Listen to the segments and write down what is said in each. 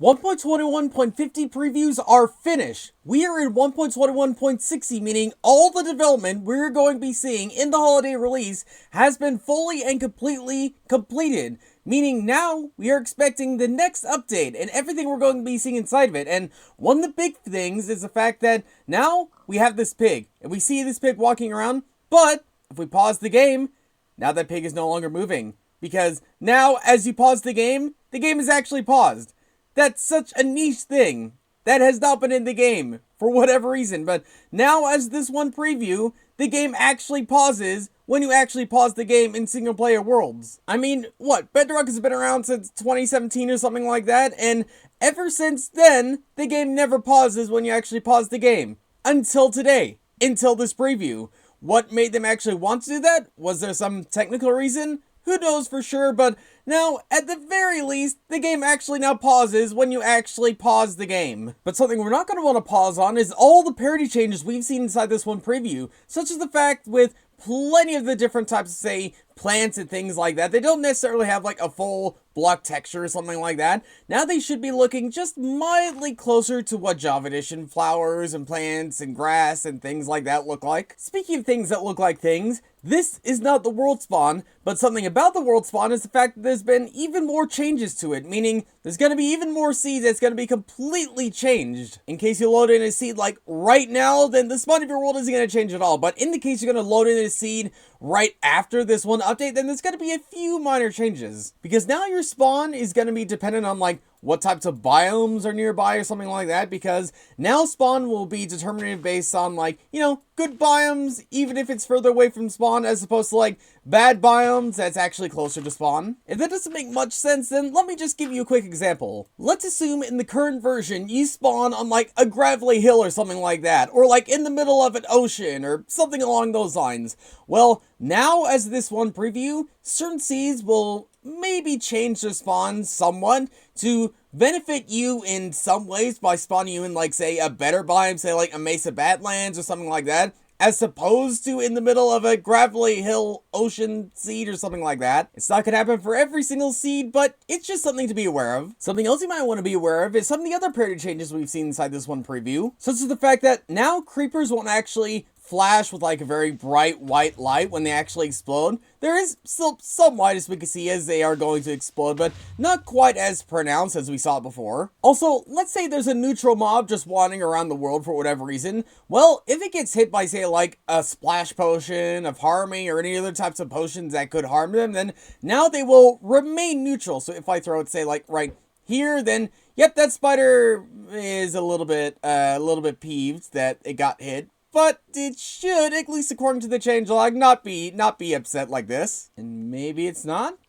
1.21.50 previews are finished. We are in 1.21.60, meaning all the development we're going to be seeing in the holiday release has been fully and completely completed. Meaning now we are expecting the next update and everything we're going to be seeing inside of it. And one of the big things is the fact that now we have this pig. And we see this pig walking around, but if we pause the game, now that pig is no longer moving. Because now as you pause the game is actually paused. That's such a niche thing that has not been in the game for whatever reason. But now as this one preview, the game actually pauses when you actually pause the game in single player worlds. I mean, what? Bedrock has been around since 2017 or something like that. And ever since then, the game never pauses when you actually pause the game. Until today. Until this preview. What made them actually want to do that? Was there some technical reason? Who knows for sure, but now, at the very least, the game actually now pauses when you actually pause the game. But something we're not going to want to pause on is all the parity changes we've seen inside this one preview, such as the fact with plenty of the different types of, say, plants and things like that, they don't necessarily have like a full block texture or something like that. Now they should be looking just mildly closer to what Java Edition flowers and plants and grass and things like that look like. Speaking of things that look like things, this is not the world spawn, but something about the world spawn is the fact that there's been even more changes to it, meaning there's going to be even more seeds that's going to be completely changed. In case you load in a seed like right now, then the spawn of your world isn't going to change at all, but in the case you're going to load in a seed right after this one update, then there's going to be a few minor changes. Because now your spawn is going to be dependent on like what types of biomes are nearby or something like that, because now spawn will be determined based on like, you know, good biomes, even if it's further away from spawn, as opposed to like bad biomes that's actually closer to spawn. If that doesn't make much sense, then let me just give you a quick example. Let's assume in the current version you spawn on like a gravelly hill or something like that, or like in the middle of an ocean or something along those lines. Well, now as this one preview, certain seeds will maybe change their spawn somewhat to benefit you in some ways by spawning you in like, say, a better biome, say like a Mesa Badlands or something like that, as opposed to in the middle of a gravelly hill ocean seed or something like that. It's not going to happen for every single seed, but it's just something to be aware of. Something else you might want to be aware of is some of the other parity changes we've seen inside this one preview, such as the fact that now creepers won't actually flash with like a very bright white light when they actually explode. There is still some white as we can see as they are going to explode, but not quite as pronounced as we saw before. Also, let's say there's a neutral mob just wandering around the world for whatever reason. Well, if it gets hit by, say, like a splash potion of harming or any other types of potions that could harm them, then now they will remain neutral. So if I throw it, say, like right here, then yep, that spider is a little bit peeved that it got hit. But it should, at least according to the changelog, not be upset like this. And maybe it's not?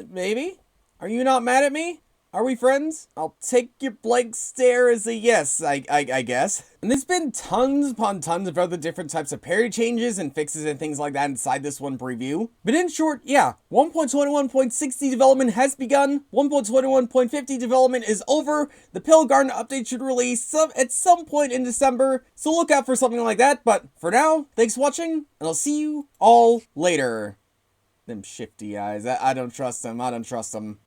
Maybe? Are you not mad at me? Are we friends? I'll take your blank stare as a yes, I guess. And there's been tons upon tons of other different types of parry changes and fixes and things like that inside this one preview. But in short, yeah, 1.21.60 development has begun, 1.21.50 development is over, the Pale Garden update should release at some point in December, so look out for something like that. But for now, thanks for watching, and I'll see you all later. Them shifty eyes, I don't trust them,